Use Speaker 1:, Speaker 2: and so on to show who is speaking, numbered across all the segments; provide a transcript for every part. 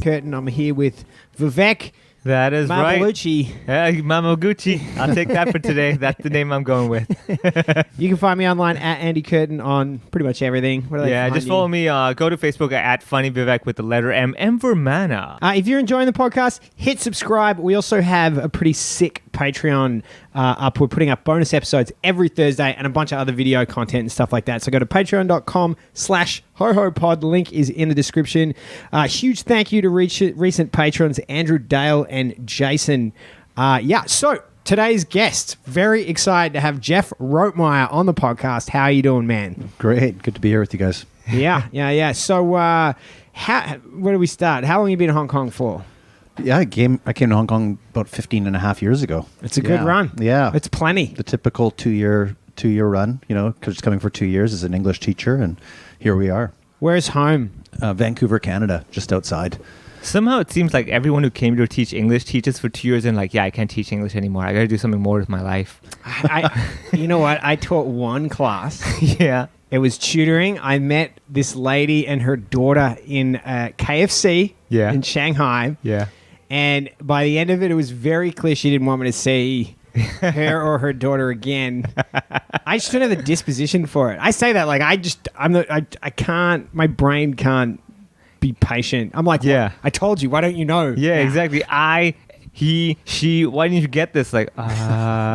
Speaker 1: Curtin. I'm here with Vivek.
Speaker 2: That is
Speaker 1: Mamalucci.
Speaker 2: Right. Yeah, Mamaguchi. I'll take that for today. That's the name I'm going with.
Speaker 1: You can find me online at Andy Curtin on pretty much everything.
Speaker 2: Just follow me. Go to Facebook at Funny Vivek with the letter M for Mana.
Speaker 1: If you're enjoying the podcast, hit subscribe. We also have a pretty sick Patreon up. We're putting up bonus episodes every Thursday and a bunch of other video content and stuff like that. So go to patreon.com/HoHoPod. Link is in the description. Huge thank you to recent patrons Andrew, Dale, and Jason. So today's guest, very excited to have Jeff Rotmeyer on the podcast. How are you doing, man?
Speaker 3: Great. Good to be here with you guys.
Speaker 1: Yeah. So where do we start? How long have you been in Hong Kong for?
Speaker 3: Yeah, I came to Hong Kong about 15 and a half years ago.
Speaker 1: It's a good run.
Speaker 3: Yeah.
Speaker 1: It's plenty.
Speaker 3: The typical two-year run, because it's coming for 2 years as an English teacher, and here we are.
Speaker 1: Where's home?
Speaker 3: Vancouver, Canada, just outside.
Speaker 2: Somehow it seems like everyone who came to teach English teaches for 2 years and I can't teach English anymore. I got to do something more with my life.
Speaker 1: You know what? I taught one class.
Speaker 2: Yeah.
Speaker 1: It was tutoring. I met this lady and her daughter in KFC in Shanghai.
Speaker 2: Yeah.
Speaker 1: And by the end of it, it was very clear she didn't want me to see her or her daughter again. I just don't have the disposition for it. I say that like I can't. My brain can't be patient. I'm like,
Speaker 2: yeah.
Speaker 1: I told you. Why don't you know?
Speaker 2: Yeah, exactly. He, she. Why didn't you get this? Like,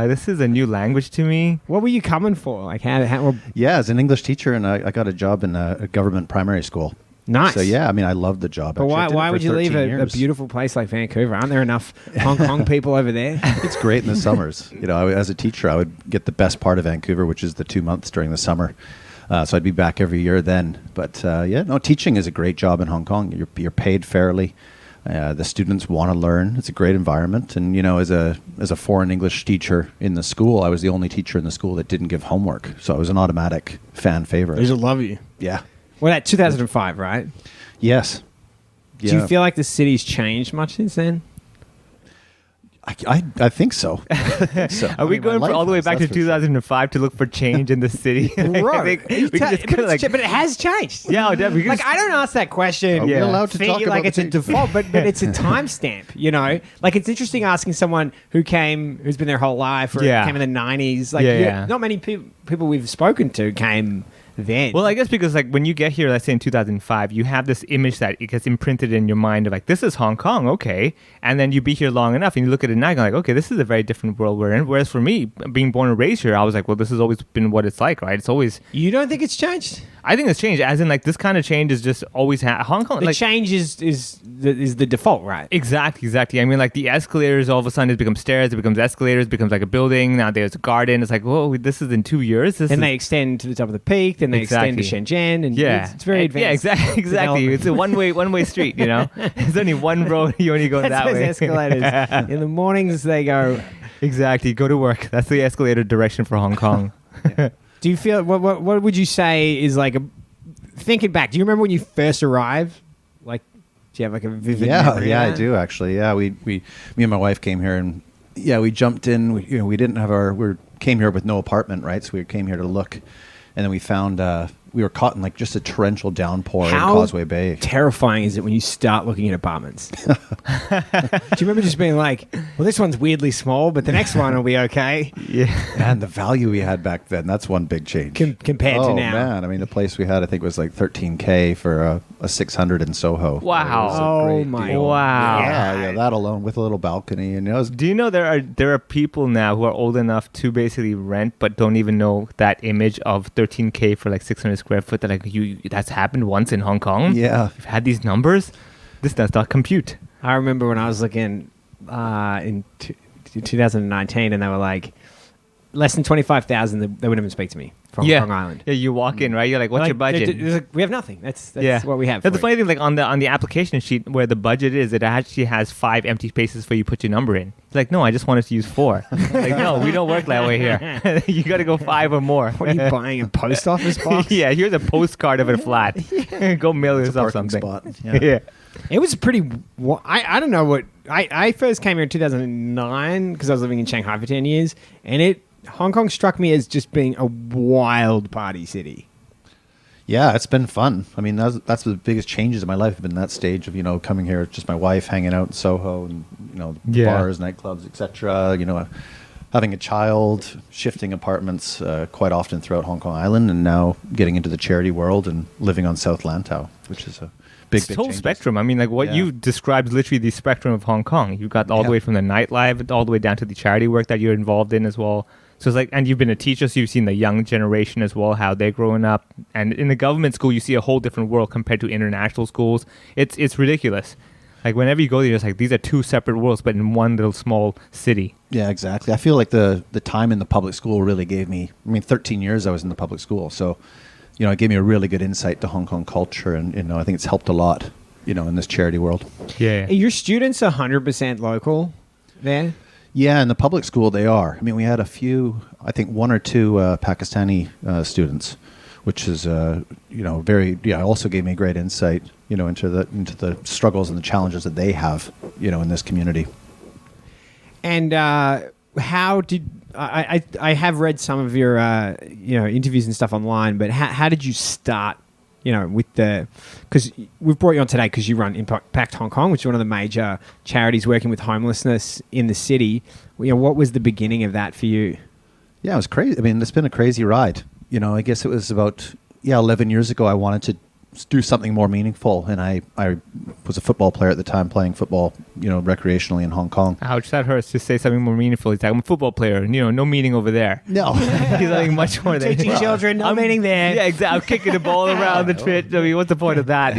Speaker 2: this is a new language to me.
Speaker 1: What were you coming for? Like, how
Speaker 3: Yeah, as an English teacher, and I got a job in a government primary school.
Speaker 1: Nice.
Speaker 3: So yeah, I mean, I love the job.
Speaker 1: But why would you leave a beautiful place like Vancouver? Aren't there enough Hong Kong people over there?
Speaker 3: It's great in the summers. As a teacher, I would get the best part of Vancouver, which is the 2 months during the summer. So I'd be back every year then. But teaching is a great job in Hong Kong. You're paid fairly. The students want to learn. It's a great environment. And as a foreign English teacher in the school, I was the only teacher in the school that didn't give homework. So I was an automatic fan favorite.
Speaker 1: They just love you.
Speaker 3: Yeah.
Speaker 1: Well, that 2005, right?
Speaker 3: Yes.
Speaker 1: Yeah. Do you feel like the city's changed much since then?
Speaker 3: I think so.
Speaker 2: Are we going all the way back to 2005 to look for change in the city?
Speaker 1: But it has changed.
Speaker 2: Yeah, definitely.
Speaker 1: Like, I don't ask that question.
Speaker 3: Are we allowed to talk about
Speaker 1: it's a default, but it's a timestamp, Like, it's interesting asking someone who's been there whole life or came in the 90s. Like, not many people we've spoken to came then.
Speaker 2: Well, I guess because when you get here, let's say in 2005, you have this image that it gets imprinted in your mind of this is Hong Kong, okay. And then you be here long enough and you look at it now and you're like, okay, this is a very different world we're in. Whereas for me, being born and raised here, I was like, well, this has always been what it's like, right? It's always...
Speaker 1: You don't think it's changed?
Speaker 2: I think it's changed, as in this kind of change is just always Hong Kong.
Speaker 1: The change is the default, right?
Speaker 2: Exactly. I mean, the escalators all of a sudden it becomes stairs, it becomes escalators, it becomes like a building. Now there's a garden. It's like, whoa, this is in 2 years.
Speaker 1: Then they extend to the top of the peak. Then they extend to Shenzhen, and it's very advanced.
Speaker 2: Yeah, exactly. It's a one-way street. There's only one road. You only go that way.
Speaker 1: Escalators. In the mornings they go.
Speaker 2: Exactly. Go to work. That's the escalator direction for Hong Kong.
Speaker 1: Yeah. Do you feel what would you say is thinking back? Do you remember when you first arrived? Do you have a vivid memory?
Speaker 3: Yeah, I do actually. Yeah, me and my wife came here, and we jumped in. We didn't have came here with no apartment, right? So we came here to look, and then we found we were caught in just a torrential downpour in Causeway Bay.
Speaker 1: How terrifying is it when you start looking at apartments? Do you remember just being like, well, this one's weirdly small, but the next one will be okay?
Speaker 3: Yeah. And the value we had back then, that's one big change.
Speaker 1: Compared to now.
Speaker 3: Oh, man. I mean, the place we had, I think, was $13K for a 600 in Soho.
Speaker 2: Wow.
Speaker 1: Oh, my God.
Speaker 2: Wow.
Speaker 3: Yeah, that alone with a little balcony. And
Speaker 2: do you know there are people now who are old enough to basically rent but don't even know that image of $13K for 600 square foot that that's happened once in Hong Kong?
Speaker 3: Yeah.
Speaker 2: You've had these numbers? This does not compute.
Speaker 1: I remember when I was looking in 2019 and they were less than 25,000, they wouldn't even speak to me from Hong Kong Island.
Speaker 2: Yeah, you walk in, right? You're like, what's your budget?
Speaker 1: We have nothing. That's what we have.
Speaker 2: That's the funny thing, on the application sheet where the budget is, it actually has 5 empty spaces for you to put your number in. It's like, no, I just wanted to use 4. No, we don't work that way here. You got to go 5 or more.
Speaker 1: What are you buying, a post office box?
Speaker 2: Yeah, here's a postcard of a flat. Go mail yourself something.
Speaker 3: Spot.
Speaker 2: Yeah.
Speaker 1: It was pretty... I don't know what... I first came here in 2009 because I was living in Shanghai for 10 years, and Hong Kong struck me as just being a wild party city.
Speaker 3: Yeah, it's been fun. I mean, that's the biggest changes in my life have been that stage of, coming here, just my wife hanging out in Soho and, bars, nightclubs, etc. Having a child, shifting apartments quite often throughout Hong Kong Island, and now getting into the charity world and living on South Lantau, which is a big
Speaker 2: whole
Speaker 3: changes.
Speaker 2: spectrum. I mean, like what you described is literally the spectrum of Hong Kong. You've got all the way from the nightlife all the way down to the charity work that you're involved in as well. So it's like, and you've been a teacher, so you've seen the young generation as well, how they're growing up. And in the government school, you see a whole different world compared to international schools. It's ridiculous. Like whenever you go there, it's like these are two separate worlds, but in one little small city. Yeah,
Speaker 3: exactly. I feel like the time in the public school really gave me, 13 years I was in the public school. So, it gave me a really good insight to Hong Kong culture. And, I think it's helped a lot, in this charity world.
Speaker 1: Yeah. Are your students 100% local there?
Speaker 3: Yeah, in the public school they are. I mean, we had a few, I think 1 or 2 Pakistani students, which is, also gave me great insight, into the struggles and the challenges that they have, in this community.
Speaker 1: And how did I have read some of your interviews and stuff online, but how did you start? With because we've brought you on today because you run Impact Hong Kong, which is one of the major charities working with homelessness in the city. What was the beginning of that for you?
Speaker 3: Yeah, it was crazy. I mean, it's been a crazy ride. I guess it was about 11 years ago. I wanted to do something more meaningful, and I was a football player at the time, playing football, recreationally in Hong Kong.
Speaker 2: Ouch, that hurts to say something more meaningful. He's like, I'm a football player, no meaning over there.
Speaker 3: No.
Speaker 2: He's like much more than
Speaker 1: teaching children, no meaning there.
Speaker 2: Yeah, exactly. I'm kicking the ball around the pitch. I mean, what's the point of that,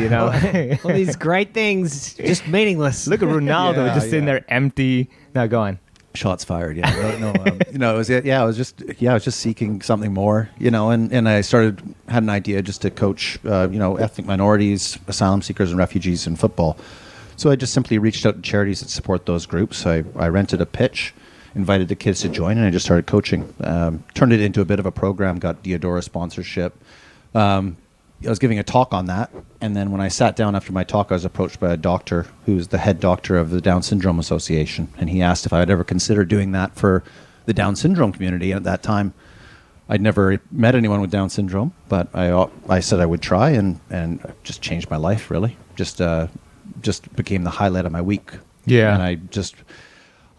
Speaker 1: All these great things, just meaningless.
Speaker 2: Look at Ronaldo just sitting there empty. Now go on.
Speaker 3: Shots fired. Yeah, it was. I was just seeking something more. And I had an idea just to coach, ethnic minorities, asylum seekers, and refugees in football. So I just simply reached out to charities that support those groups. I rented a pitch, invited the kids to join, and I just started coaching. Turned it into a bit of a program. Got Diodora sponsorship. I was giving a talk on that, and then when I sat down after my talk, I was approached by a doctor who's the head doctor of the Down Syndrome Association, and he asked if I would ever consider doing that for the Down syndrome community. And at that time, I'd never met anyone with Down syndrome, but I said I would try, and it just changed my life, really. Just became the highlight of my week.
Speaker 2: Yeah.
Speaker 3: And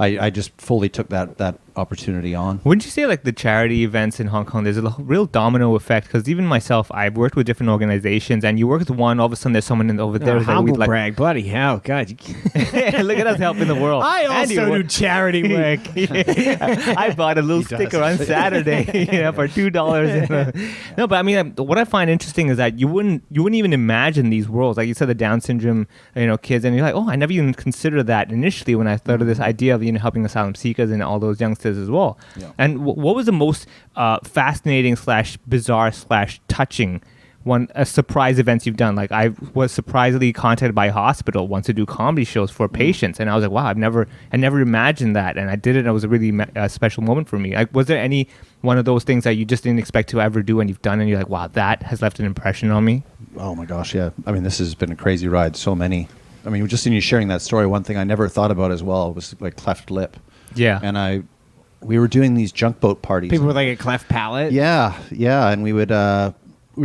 Speaker 3: I just fully took that opportunity on.
Speaker 2: Wouldn't you say like the charity events in Hong Kong, there's a real domino effect? Because even myself, I've worked with different organizations, and you work with one, all of a sudden there's someone over there.
Speaker 1: Humble brag, bloody hell, God!
Speaker 2: Look at us helping the world.
Speaker 1: I also do charity work.
Speaker 2: I bought a little sticker on Saturday, for $2. No, but I mean, what I find interesting is that you wouldn't even imagine these worlds. Like you said, the Down syndrome, kids, and you're like, oh, I never even considered that initially when I thought of this idea of helping asylum seekers and all those youngsters as well. Yeah. And what was the most fascinating / bizarre / touching surprise events you've done? Like I was surprisingly contacted by a hospital once to do comedy shows for patients, and I was like, wow, I never imagined that, and I did it. And it was a really special moment for me. Like, was there any one of those things that you just didn't expect to ever do and you've done, and you're like, wow, that has left an impression on me?
Speaker 3: Oh my gosh, yeah. I mean, this has been a crazy ride. So many. I mean, just in you sharing that story, one thing I never thought about as well was like cleft lip.
Speaker 2: Yeah.
Speaker 3: And we were doing these junk boat parties.
Speaker 1: People with like a cleft palate?
Speaker 3: Yeah. And we were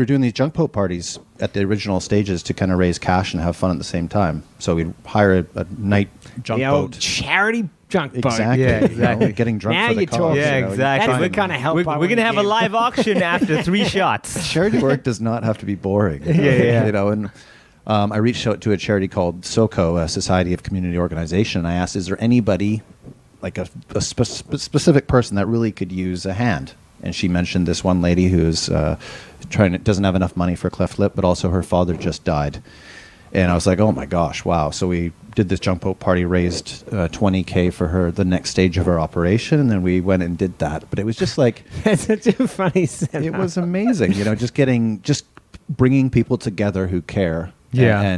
Speaker 3: doing these junk boat parties at the original stages to kind of raise cash and have fun at the same time. So we'd hire a night junk boat.
Speaker 1: Charity junk boat.
Speaker 3: Exactly.
Speaker 2: Yeah, exactly.
Speaker 3: Getting drunk
Speaker 1: now
Speaker 3: for the
Speaker 1: you're
Speaker 3: cause.
Speaker 1: talking.
Speaker 2: Yeah, exactly.
Speaker 1: That's the kind of help
Speaker 2: We're going to have a live auction after 3 shots.
Speaker 3: Charity work does not have to be boring.
Speaker 2: Yeah.
Speaker 3: And I reached out to a charity called SOCO, a Society of Community Organization, and I asked, is there anybody, like a specific person that really could use a hand? And she mentioned this one lady who's doesn't have enough money for cleft lip, but also her father just died. And I was like, oh my gosh, wow. So we did this junk boat party, raised $20K for her, the next stage of her operation, and then we went and did that. But it was just like...
Speaker 1: That's such a funny setup.
Speaker 3: It was amazing, just bringing people together who care.
Speaker 2: Yeah.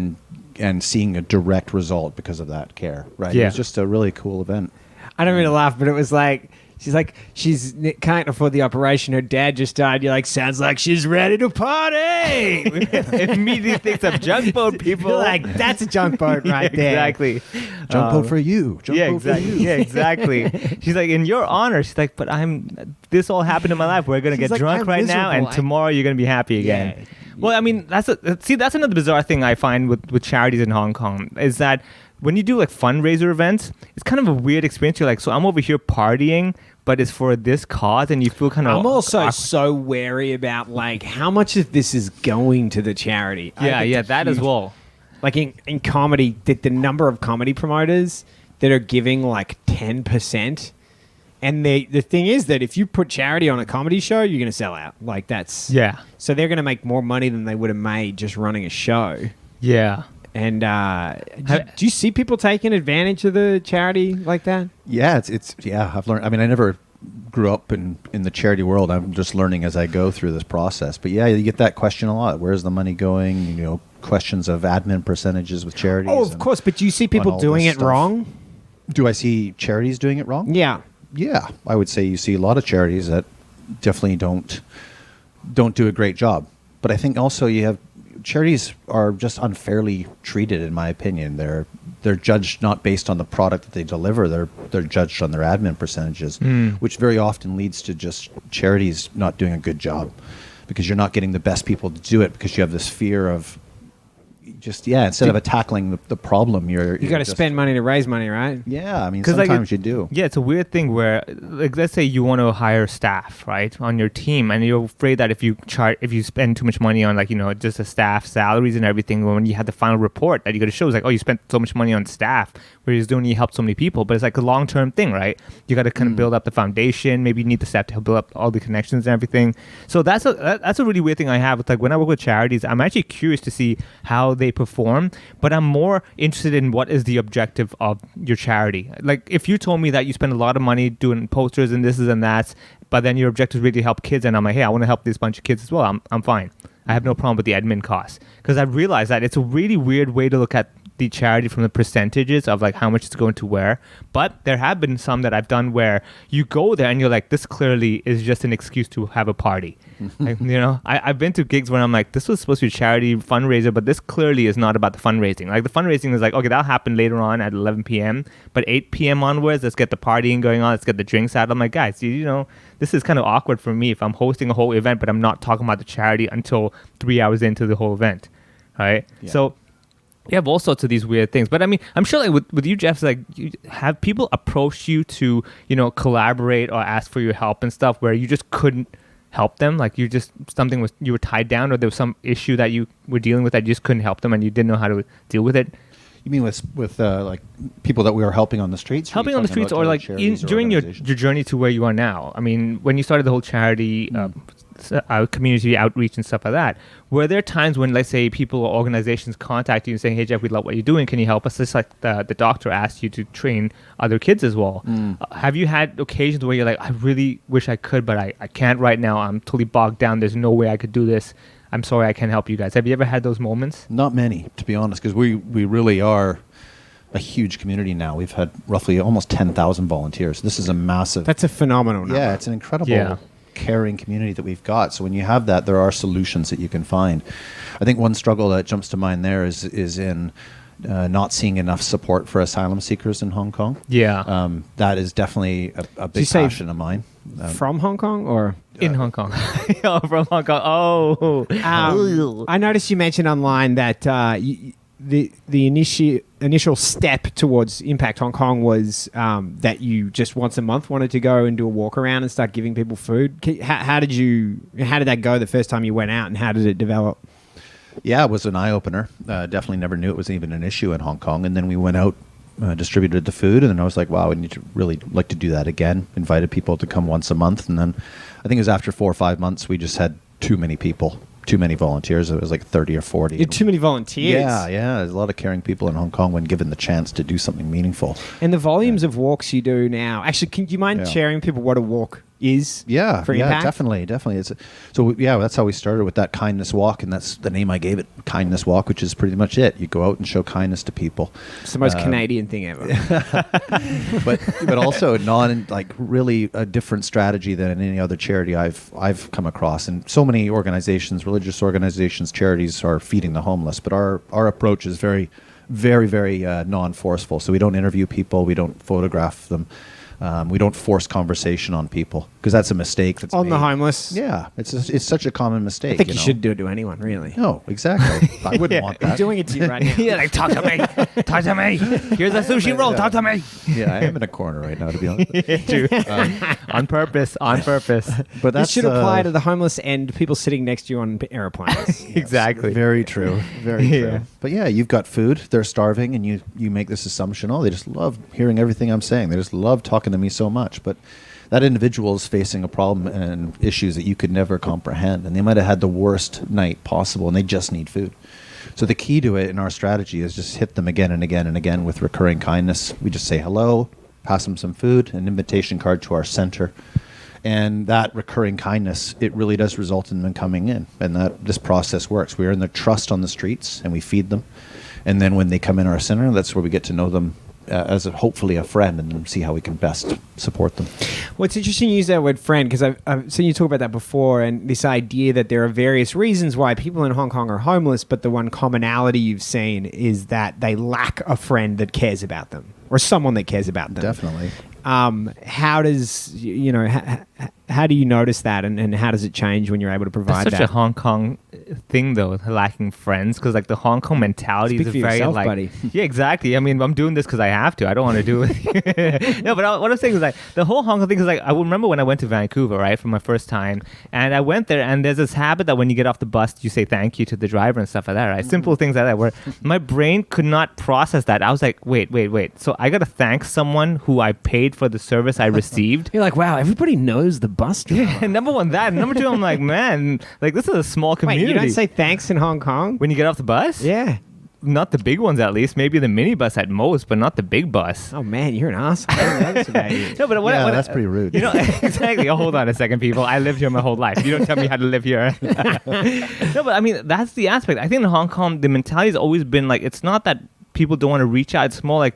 Speaker 3: And seeing a direct result because of that care, right?
Speaker 2: Yeah.
Speaker 3: It was just a really cool event.
Speaker 1: I don't mean to laugh, but it was like, she can't afford the operation. Her dad just died. You're like, sounds like she's ready to party.
Speaker 2: Immediately thinks of junk boat people.
Speaker 1: You're like, that's a junk boat right there.
Speaker 2: Exactly.
Speaker 3: Junk boat for you. Junk boat
Speaker 2: exactly.
Speaker 3: for you.
Speaker 2: Yeah, exactly. She's like, in your honor. She's like, but this all happened in my life. We're going to get
Speaker 1: like,
Speaker 2: drunk
Speaker 1: I'm
Speaker 2: right now, and
Speaker 1: miserable.
Speaker 2: tomorrow you're going to be happy again.
Speaker 1: Yeah.
Speaker 2: Well, I mean, that's another bizarre thing I find with charities in Hong Kong is that when you do like fundraiser events, it's kind of a weird experience. You're like, so I'm over here partying, but it's for this cause, and you feel kind of.
Speaker 1: I'm also so wary about like how much of this is going to the charity.
Speaker 2: Yeah, that as well.
Speaker 1: Like in comedy, the number of comedy promoters that are giving like 10%. And the thing is that if you put charity on a comedy show, you're going to sell out. Like that's...
Speaker 2: Yeah.
Speaker 1: So they're going to make more money than they would have made just running a show.
Speaker 2: Yeah.
Speaker 1: And do you see people taking advantage of the charity like that?
Speaker 3: Yeah, it's I've learned. I mean, I never grew up in the charity world. I'm just learning as I go through this process. But yeah, you get that question a lot. Where's the money going? You know, questions of admin percentages with charities.
Speaker 1: Oh, of course. But do you see people doing it wrong?
Speaker 3: Do I see charities doing it wrong?
Speaker 1: Yeah.
Speaker 3: Yeah, I would say you see a lot of charities that definitely don't do a great job. But I think also you have charities are just unfairly treated, in my opinion. They're judged not based on the product that they deliver. They're judged on their admin percentages, which very often leads to just charities not doing a good job because you're not getting the best people to do it because you have this fear of just instead of tackling the problem, you
Speaker 1: got to spend money to raise money, right?
Speaker 3: Yeah, I mean sometimes you do.
Speaker 2: Yeah, it's a weird thing where, like, let's say you want to hire staff, right, on your team, and you're afraid that if you spend too much money on, like, you know, just the staff salaries and everything, when you have the final report that you got to show, it's like, oh, you spent so much money on staff, whereas you only helped so many people. But it's like a long-term thing, right? You got to kind of build up the foundation. Maybe you need the staff to help build up all the connections and everything. So that's a really weird thing I have. It's like when I work with charities, I'm actually curious to see how they perform, but I'm more interested in what is the objective of your charity. Like if you told me that you spend a lot of money doing posters and this and that, but then your objective is really to help kids, and I'm like, hey, I want to help this bunch of kids as well, I'm fine. I have no problem with the admin costs, because I realized that it's a really weird way to look at the charity from the percentages of like how much it's going to where. But there have been some that I've done where you go there and you're like, this clearly is just an excuse to have a party. Like, you know, I've been to gigs where I'm like, this was supposed to be a charity fundraiser, but this clearly is not about the fundraising. Like the fundraising is like, okay, that'll happen later on at 11 p.m. But 8 p.m. onwards, let's get the partying going on. Let's get the drinks out. I'm like, guys, you know, this is kind of awkward for me if I'm hosting a whole event, but I'm not talking about the charity until 3 hours into the whole event. Right? Yeah. So you have all sorts of these weird things. But I mean, I'm sure like with you, Jeff, like you have people approach you to, you know, collaborate or ask for your help and stuff where you just couldn't help them? Like you were tied down, or there was some issue that you were dealing with that you just couldn't help them and you didn't know how to deal with it?
Speaker 3: You mean with like people that we were helping on the streets?
Speaker 2: Helping on the streets, or like during your journey to where you are now? I mean, when you started the whole charity community outreach and stuff like that, were there times when, let's say, people or organizations contact you and saying, hey, Jeff, we love what you're doing, can you help us? Just like the doctor asked you to train other kids as well. Have you had occasions where you're like, I really wish I could, but I can't right now. I'm totally bogged down. There's no way I could do this. I'm sorry I can't help you guys. Have you ever had those moments?
Speaker 3: Not many, to be honest, because we really are a huge community now. We've had roughly almost 10,000 volunteers. This is a massive...
Speaker 1: That's a phenomenal number.
Speaker 3: Yeah, it's an incredible caring community that we've got. So when you have that, there are solutions that you can find. I think one struggle that jumps to mind there is in not seeing enough support for asylum seekers in Hong Kong.
Speaker 2: Yeah.
Speaker 3: That is definitely a big passion of mine.
Speaker 1: From Hong Kong or?
Speaker 2: In Hong Kong. Oh, from Hong Kong. Oh.
Speaker 1: I noticed you mentioned online that the initial step towards Impact Hong Kong was that you just once a month wanted to go and do a walk around and start giving people food. How did that go the first time you went out, and how did it develop?
Speaker 3: Yeah, it was an eye-opener. Definitely never knew it was even an issue in Hong Kong. And then we went out, distributed the food, and then I was like, wow, I need to really like to do that again. Invited people to come once a month. And then I think it was after 4 or 5 months, we just had too many people. Too many volunteers. It was like 30 or 40.
Speaker 1: You had too many volunteers.
Speaker 3: Yeah. There's a lot of caring people in Hong Kong when given the chance to do something meaningful.
Speaker 1: And the volumes of walks you do now. Actually, do you mind sharing with people what a walk is?
Speaker 3: Yeah,
Speaker 1: for Impact?
Speaker 3: definitely. That's how we started with that kindness walk, and that's the name I gave it, kindness walk, which is pretty much it. You go out and show kindness to people.
Speaker 1: It's the most Canadian thing ever.
Speaker 3: but also really a different strategy than any other charity I've come across. And so many organizations, religious organizations, charities are feeding the homeless, but our approach is very, very, very non-forceful. So we don't interview people, we don't photograph them. We don't force conversation on people because that's a mistake. That's
Speaker 1: On the
Speaker 3: made.
Speaker 1: homeless.
Speaker 3: Yeah, it's such a common mistake.
Speaker 1: I think you
Speaker 3: know?
Speaker 1: should do it to anyone, really.
Speaker 3: No, exactly. I wouldn't want
Speaker 1: I'm
Speaker 3: that.
Speaker 1: doing it to you right now.
Speaker 2: Yeah, like talk to me, talk to me. Here's a sushi roll. Talk to me.
Speaker 3: Yeah, I am in a corner right now, to be honest.
Speaker 2: True. On purpose. On purpose.
Speaker 3: But
Speaker 1: This
Speaker 3: that's
Speaker 1: should apply to the homeless and people sitting next to you on airplanes.
Speaker 2: Exactly.
Speaker 3: Very true. Very
Speaker 2: Yeah.
Speaker 3: true. But yeah, you've got food. They're starving, and you make this assumption. Oh, they just love hearing everything I'm saying. They just love talking to me so much. But that individual is facing a problem and issues that you could never comprehend, and they might have had the worst night possible, and they just need food. So the key to it in our strategy is just hit them again and again and again with recurring kindness. We just say hello, pass them some food, an invitation card to our center. And that recurring kindness, it really does result in them coming in. And that this process works. We earn their trust on the streets and we feed them. And then when they come in our center, that's where we get to know them as hopefully a friend and see how we can best support them.
Speaker 1: Well, it's interesting you use that word friend because I've seen you talk about that before, and this idea that there are various reasons why people in Hong Kong are homeless, but the one commonality you've seen is that they lack a friend that cares about them or someone that cares about them.
Speaker 3: Definitely.
Speaker 1: How does, how do you notice that, and how does it change when you're able to provide
Speaker 2: That's such
Speaker 1: that?
Speaker 2: a Hong Kong thing, though, lacking friends, because like the Hong Kong mentality
Speaker 1: Speak
Speaker 2: is
Speaker 1: for
Speaker 2: very
Speaker 1: yourself,
Speaker 2: like,
Speaker 1: buddy.
Speaker 2: yeah, exactly. I mean, I'm doing this because I have to. I don't want to do it. No, but what I'm saying is like the whole Hong Kong thing is like I remember when I went to Vancouver, right, for my first time, and I went there, and there's this habit that when you get off the bus, you say thank you to the driver and stuff like that, right? Simple things like that, where my brain could not process that. I was like, wait. So I got to thank someone who I paid for the service I received.
Speaker 1: You're like, wow, everybody knows the bus driver.
Speaker 2: And number one, that. And number two, I'm like, man, like this is a small
Speaker 1: Wait,
Speaker 2: community.
Speaker 1: you don't say thanks in Hong Kong?
Speaker 2: when you get off the bus?
Speaker 1: Yeah.
Speaker 2: Not the big ones, at least. Maybe the minibus at most, but not the big bus.
Speaker 1: Oh, man, you're an asshole. I didn't know this about you.
Speaker 2: No, but
Speaker 3: That's pretty rude.
Speaker 2: You know, exactly. Oh, hold on a second, people. I lived here my whole life. You don't tell me how to live here. No, but I mean, that's the aspect. I think in Hong Kong, the mentality has always been like, it's not that people don't want to reach out. It's more like,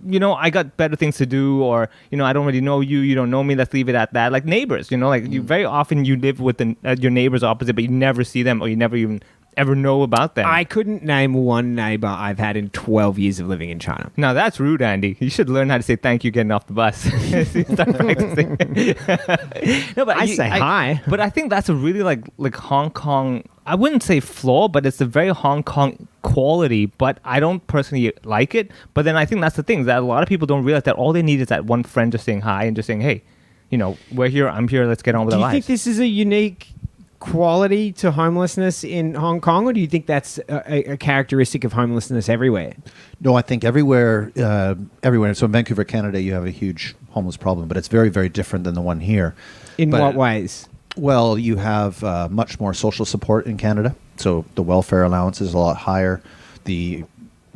Speaker 2: I got better things to do, or, I don't really know you. You don't know me. Let's leave it at that. Like neighbors, you very often you live with your neighbors opposite, but you never see them, or you never even ever know about them.
Speaker 1: I couldn't name one neighbor I've had in 12 years of living in China.
Speaker 2: Now that's rude, Andy. You should learn how to say thank you getting off the bus. Start practicing. No, but
Speaker 1: I say hi.
Speaker 2: But I think that's a really like Hong Kong. I wouldn't say flaw, but it's a very Hong Kong quality. But I don't personally like it. But then I think that's the thing, that a lot of people don't realize that all they need is that one friend just saying hi and just saying, hey, we're here, I'm here, let's get on with
Speaker 1: Do
Speaker 2: our
Speaker 1: you think
Speaker 2: lives.
Speaker 1: this is a unique quality to homelessness in Hong Kong, or do you think that's a characteristic of homelessness everywhere?
Speaker 3: No, I think everywhere. So in Vancouver, Canada, you have a huge homeless problem, but it's very, very different than the one here.
Speaker 1: In
Speaker 3: But-
Speaker 1: what ways?
Speaker 3: Well, you have much more social support in Canada, so the welfare allowance is a lot higher. The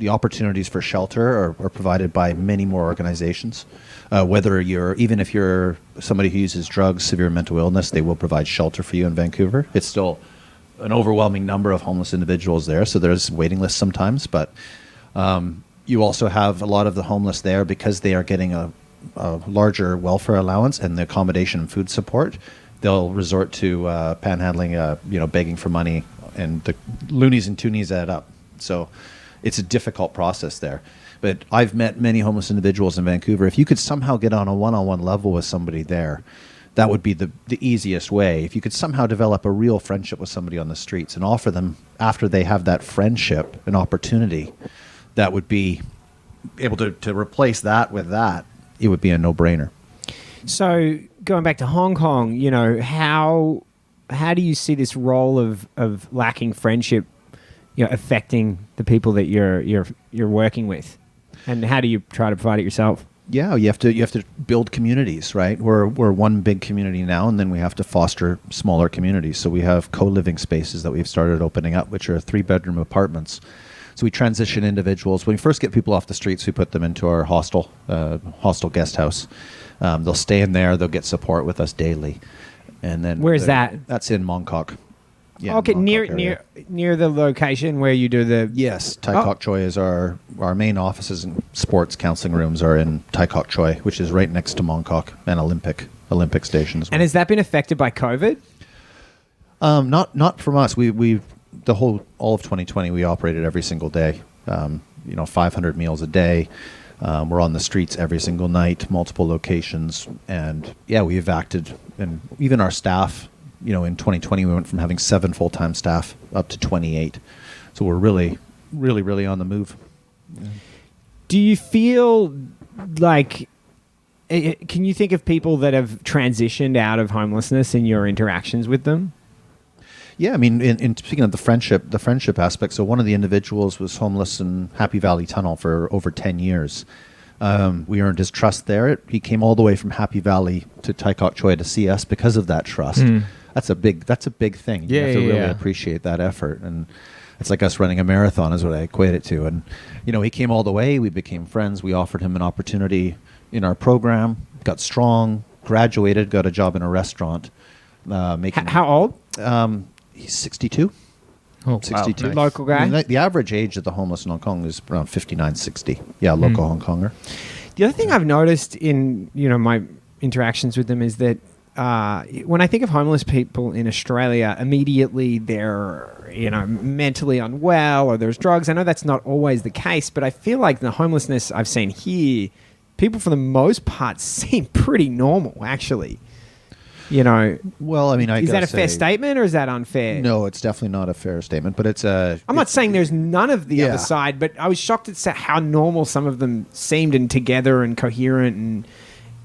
Speaker 3: opportunities for shelter are provided by many more organizations. Even if you're somebody who uses drugs, severe mental illness, they will provide shelter for you in Vancouver. It's still an overwhelming number of homeless individuals there, so there's waiting lists sometimes. But you also have a lot of the homeless there because they are getting a larger welfare allowance and the accommodation and food support. They'll resort to panhandling, begging for money, and the loonies and toonies add up. So it's a difficult process there. But I've met many homeless individuals in Vancouver. If you could somehow get on a one-on-one level with somebody there, that would be the easiest way. If you could somehow develop a real friendship with somebody on the streets and offer them, after they have that friendship, an opportunity, that would be able to replace that with that, it would be a no-brainer.
Speaker 1: So going back to Hong Kong, how do you see this role of lacking friendship, affecting the people that you're working with, and how do you try to provide it yourself?
Speaker 3: Yeah, you have to build communities, right? We're one big community now, and then we have to foster smaller communities. So we have co-living spaces that we've started opening up, which are 3-bedroom apartments. So we transition individuals. When we first get people off the streets, we put them into our hostel guest house. They'll stay in there. They'll get support with us daily. And then
Speaker 1: Where's that?
Speaker 3: That's in Mongkok. Yeah,
Speaker 1: Okay,
Speaker 3: Mongkok area.
Speaker 1: near the location where you do the.
Speaker 3: Yes, Tai Kok Choi is our main offices and sports counseling rooms are in Tai Kok Choi, which is right next to Mongkok and Olympic Station as well.
Speaker 1: And has that been affected by COVID?
Speaker 3: Not from us. We all of 2020 we operated every single day. 500 meals a day. We're on the streets every single night, multiple locations, and we've acted, and even our staff. In 2020 we went from having 7 full-time staff up to 28. So we're really, really, really on the move. Yeah.
Speaker 1: Do you feel like? Can you think of people that have transitioned out of homelessness in your interactions with them?
Speaker 3: Yeah, I mean, in speaking of the friendship aspect, so one of the individuals was homeless in Happy Valley Tunnel for over 10 years. We earned his trust there. He came all the way from Happy Valley to Tai Kok Choi to see us because of that trust. That's a big thing. You have to really appreciate that effort. And it's like us running a marathon is what I equate it to. And, he came all the way. We became friends. We offered him an opportunity in our program, got strong, graduated, got a job in a restaurant.
Speaker 1: How old?
Speaker 3: He's 62.
Speaker 2: Oh,
Speaker 3: 62.
Speaker 2: wow. Nice.
Speaker 1: Local guy?
Speaker 3: I mean, the average age of the homeless in Hong Kong is around 59, 60. Yeah, local Hong Konger.
Speaker 1: The other thing I've noticed in my interactions with them is that when I think of homeless people in Australia, immediately they're mentally unwell or there's drugs. I know that's not always the case, but I feel like the homelessness I've seen here, people for the most part seem pretty normal, actually.
Speaker 3: Well, I mean,
Speaker 1: is that a fair statement or is that unfair?
Speaker 3: No, it's definitely not a fair statement, but it's a...
Speaker 1: I'm not saying there's none of the other side, but I was shocked at how normal some of them seemed and together and coherent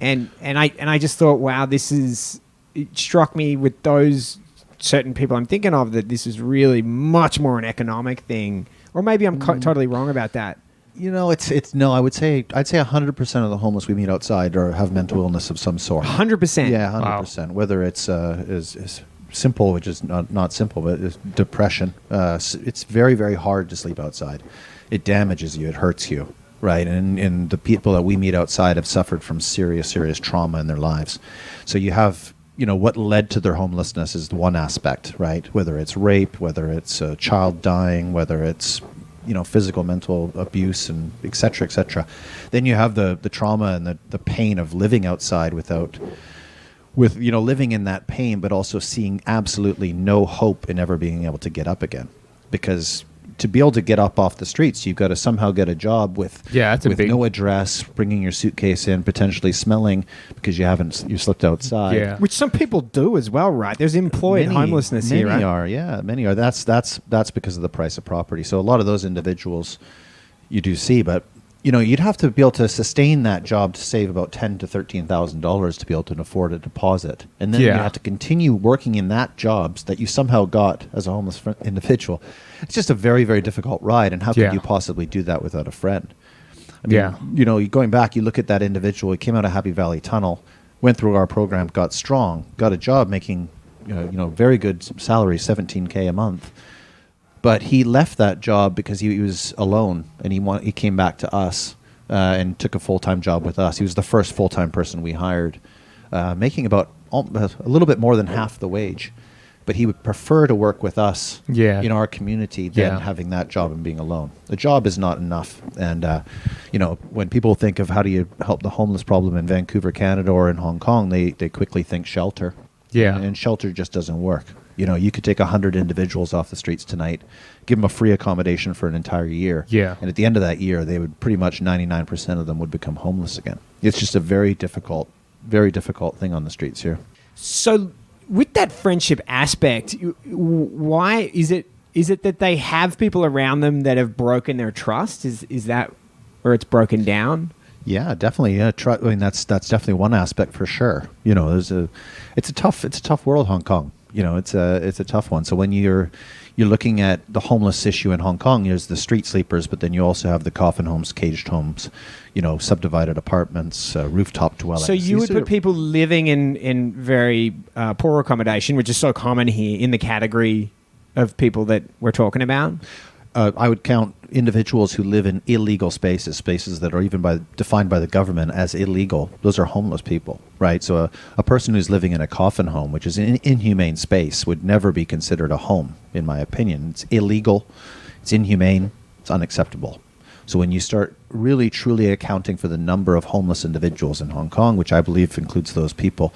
Speaker 1: and I just thought, wow, it struck me with those certain people I'm thinking of that this is really much more an economic thing. Or maybe I'm totally wrong about that.
Speaker 3: It's no. I'd say 100% of the homeless we meet outside have mental illness of some sort.
Speaker 1: 100%.
Speaker 3: Yeah, 100%. Wow. Whether it's is simple, which is not simple, but it's depression. It's very, very hard to sleep outside. It damages you. It hurts you, right? And the people that we meet outside have suffered from serious trauma in their lives. So you have. What led to their homelessness is one aspect, right? Whether it's rape, whether it's a child dying, whether it's physical, mental abuse, and et cetera. Then you have the trauma and the pain of living outside living in that pain, but also seeing absolutely no hope in ever being able to get up again. Because to be able to get up off the streets, you've got to somehow get a job with no address, bringing your suitcase in, potentially smelling because you slipped outside.
Speaker 2: Yeah.
Speaker 1: Which some people do as well, right? There's employed homelessness here, right?
Speaker 3: Many are. That's because of the price of property. So a lot of those individuals you do see, but you'd have to be able to sustain that job to save about $10,000 to $13,000 to be able to afford a deposit, and then you have to continue working in that jobs that you somehow got as a homeless individual. It's just a very, very difficult ride, and how could you possibly do that without a friend? I mean, going back, you look at that individual. He came out of Happy Valley Tunnel, went through our program, got strong, got a job making very good salary, $17K a month. But he left that job because he was alone, and he came back to us and took a full-time job with us. He was the first full-time person we hired, making about a little bit more than half the wage. But he would prefer to work with us in our community than having that job and being alone. The job is not enough. And, when people think of how do you help the homeless problem in Vancouver, Canada, or in Hong Kong, they quickly think shelter.
Speaker 2: Yeah.
Speaker 3: And shelter just doesn't work. You could take 100 individuals off the streets tonight, give them a free accommodation for an entire year.
Speaker 2: Yeah.
Speaker 3: And at the end of that year, they would pretty much 99% of them would become homeless again. It's just a very difficult thing on the streets here.
Speaker 1: So with that friendship aspect, why is it that they have people around them that have broken their trust? Is that where it's broken down?
Speaker 3: Yeah, definitely. Yeah, I mean, that's definitely one aspect for sure. It's a tough world, Hong Kong. It's a tough one. So when you're looking at the homeless issue in Hong Kong, there's the street sleepers, but then you also have the coffin homes, caged homes, subdivided apartments, rooftop dwellings.
Speaker 1: So you would put people living in very poor accommodation, which is so common here, in the category of people that we're talking about?
Speaker 3: I would count individuals who live in illegal spaces that are even defined by the government as illegal. Those are homeless people, right? So a person who's living in a coffin home, which is an inhumane space, would never be considered a home, in my opinion. It's illegal, it's inhumane, it's unacceptable. So when you start really, truly accounting for the number of homeless individuals in Hong Kong, which I believe includes those people,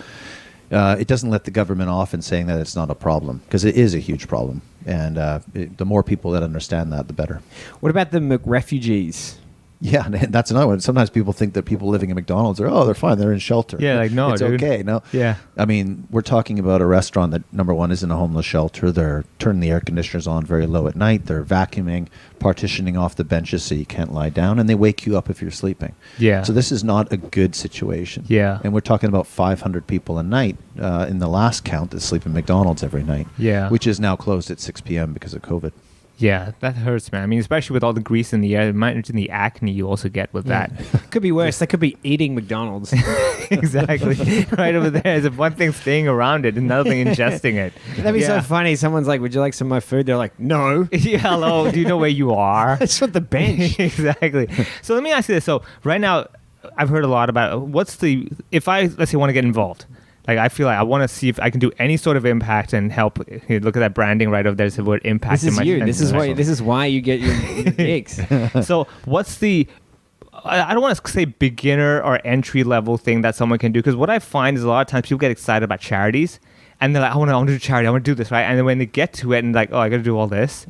Speaker 3: it doesn't let the government off in saying that it's not a problem, because it is a huge problem. And the more people that understand that, the better.
Speaker 1: What about the McRefugees?
Speaker 3: Yeah, and that's another one. Sometimes people think that people living in McDonald's they're fine, they're in shelter.
Speaker 2: Yeah, like, no,
Speaker 3: it's
Speaker 2: dude.
Speaker 3: okay. No,
Speaker 2: Yeah.
Speaker 3: I mean, we're talking about a restaurant that, number one, isn't a homeless shelter. They're turning the air conditioners on very low at night. They're vacuuming, partitioning off the benches so you can't lie down, and they wake you up if you're sleeping.
Speaker 2: Yeah.
Speaker 3: So this is not a good situation.
Speaker 2: Yeah.
Speaker 3: And we're talking about 500 people a night in the last count that sleep in McDonald's every night.
Speaker 2: Yeah.
Speaker 3: Which is now closed at 6 p.m. because of COVID.
Speaker 2: Yeah, that hurts, man. I mean, especially with all the grease in the air, imagine the acne you also get with that.
Speaker 1: Could be worse. They could be eating McDonald's.
Speaker 2: Exactly. Right over there is one thing staying around it, another thing ingesting it.
Speaker 1: That'd be so funny. Someone's like, "Would you like some of my food?" They're like, "No."
Speaker 2: Yeah, hello. Do you know where you are?
Speaker 1: It's from the bench.
Speaker 2: Exactly. So let me ask you this. So right now, I've heard a lot about if I, let's say, want to get involved. Like, I feel like I want to see if I can do any sort of impact and help. Here, look at that branding right over there. It's the word impact.
Speaker 1: This is you. This is why you get your gigs.
Speaker 2: So what's the, I don't want to say beginner or entry level thing that someone can do, because what I find is a lot of times people get excited about charities and they're like, I want to do charity, I want to do this, right? And then when they get to it and like, oh, I got to do all this.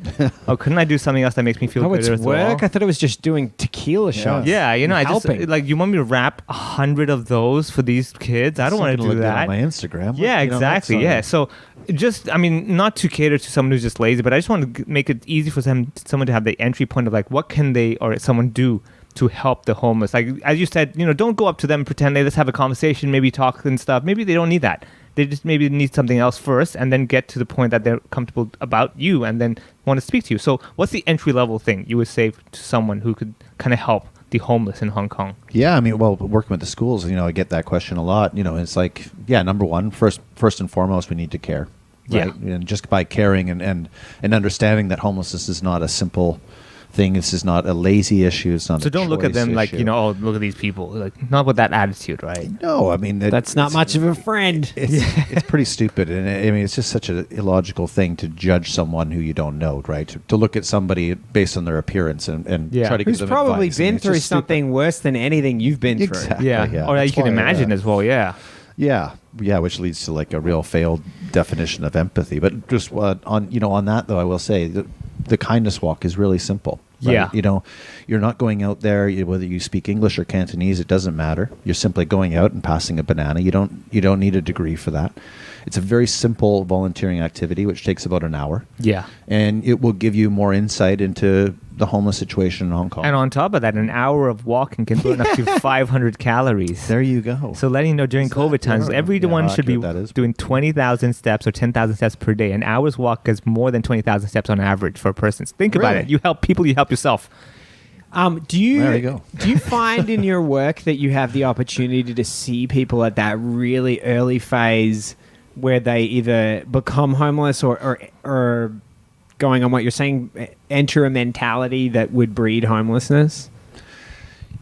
Speaker 2: Oh, couldn't I do something else that makes me feel
Speaker 1: it's
Speaker 2: good as
Speaker 1: work?
Speaker 2: well?
Speaker 1: I thought it was just doing tequila shots.
Speaker 2: Yeah, I just
Speaker 1: helping.
Speaker 2: like, you want me to wrap 100 of those for these kids? I don't want to do
Speaker 3: Look good
Speaker 2: that.
Speaker 3: on my Instagram.
Speaker 2: Yeah, exactly. Yeah. So just, I mean, not to cater to someone who's just lazy, but I just want to make it easy for someone to have the entry point of like, what can they or someone do to help the homeless? Like, as you said, don't go up to them and pretend, let's have a conversation, maybe talk and stuff. Maybe they don't need that. They just maybe need something else first, and then get to the point that they're comfortable about you and then want to speak to you. So what's the entry level thing you would say to someone who could kind of help the homeless in Hong Kong?
Speaker 3: Yeah, I mean, well, working with the schools, I get that question a lot. It's like, number one, first and foremost, we need to care. Right?
Speaker 2: Yeah.
Speaker 3: And just by caring and understanding that homelessness is not a simple thing. This is not a lazy issue. It's not.
Speaker 2: So don't look at them like, oh, look at these people. Like, not with that attitude, right?
Speaker 3: No, I mean
Speaker 1: that's not much of a friend.
Speaker 3: It's pretty stupid, and I mean it's just such an illogical thing to judge someone who you don't know, right? To look at somebody based on their appearance and try to give
Speaker 1: who's
Speaker 3: them
Speaker 1: probably
Speaker 3: advice.
Speaker 1: been through something worse than anything you've been through.
Speaker 3: Exactly.
Speaker 2: Yeah. Or
Speaker 3: That's
Speaker 2: you can
Speaker 3: why,
Speaker 2: imagine as well. Yeah.
Speaker 3: Yeah, which leads to like a real failed definition of empathy. But just on that though, I will say the kindness walk is really simple. Right?
Speaker 2: Yeah.
Speaker 3: You're not going out there, whether you speak English or Cantonese, it doesn't matter. You're simply going out and passing a banana. You don't need a degree for that. It's a very simple volunteering activity, which takes about an hour.
Speaker 2: Yeah.
Speaker 3: And it will give you more insight into the homeless situation in Hong Kong.
Speaker 2: And on top of that, an hour of walking can burn up to 500 calories.
Speaker 3: There you go.
Speaker 2: So letting you know during COVID times, everyone should be doing 20,000 steps or 10,000 steps per day. An hour's walk is more than 20,000 steps on average for a person. Think about it. You help people, you help yourself.
Speaker 1: Do you
Speaker 3: there you go.
Speaker 1: Do you find in your work that you have the opportunity to see people at that really early phase where they either become homeless or going on what you're saying, enter a mentality that would breed homelessness?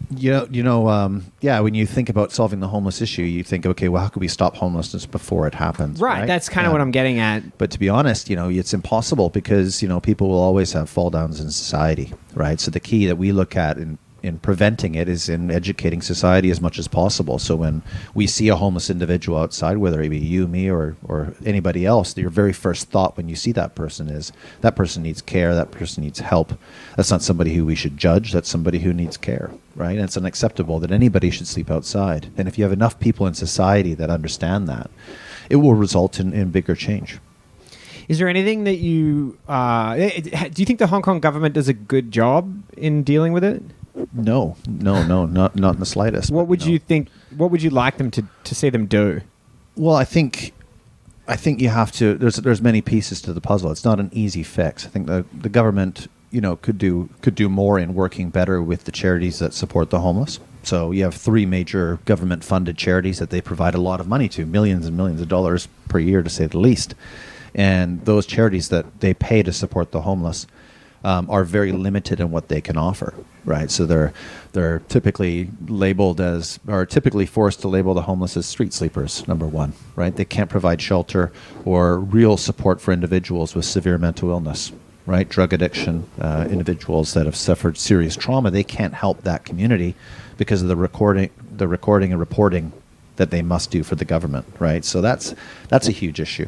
Speaker 3: When you think about solving the homeless issue, you think, okay, well, how could we stop homelessness before it happens?
Speaker 1: Right. That's kind of what I'm getting at.
Speaker 3: But to be honest, it's impossible because, people will always have fall downs in society, right? So the key that we look at in preventing it is in educating society as much as possible. So when we see a homeless individual outside, whether it be you, me, or anybody else, your very first thought when you see that person is, that person needs care, that person needs help. That's not somebody who we should judge, that's somebody who needs care, right? And it's unacceptable that anybody should sleep outside. And if you have enough people in society that understand that, it will result in bigger change.
Speaker 1: Is there anything that do you think the Hong Kong government does a good job in dealing with it?
Speaker 3: No, not in the slightest.
Speaker 1: What would you think? What would you like them to see them do?
Speaker 3: Well, I think you have to. There's many pieces to the puzzle. It's not an easy fix. I think the government, could do more in working better with the charities that support the homeless. So you have 3 major government-funded charities that they provide a lot of money to, millions and millions of dollars per year, to say the least. And those charities that they pay to support the homeless are very limited in what they can offer, right? So they're typically typically forced to label the homeless as street sleepers, number one, right? They can't provide shelter or real support for individuals with severe mental illness, right? Drug addiction, individuals that have suffered serious trauma, they can't help that community because of the recording and reporting that they must do for the government, right? So that's a huge issue.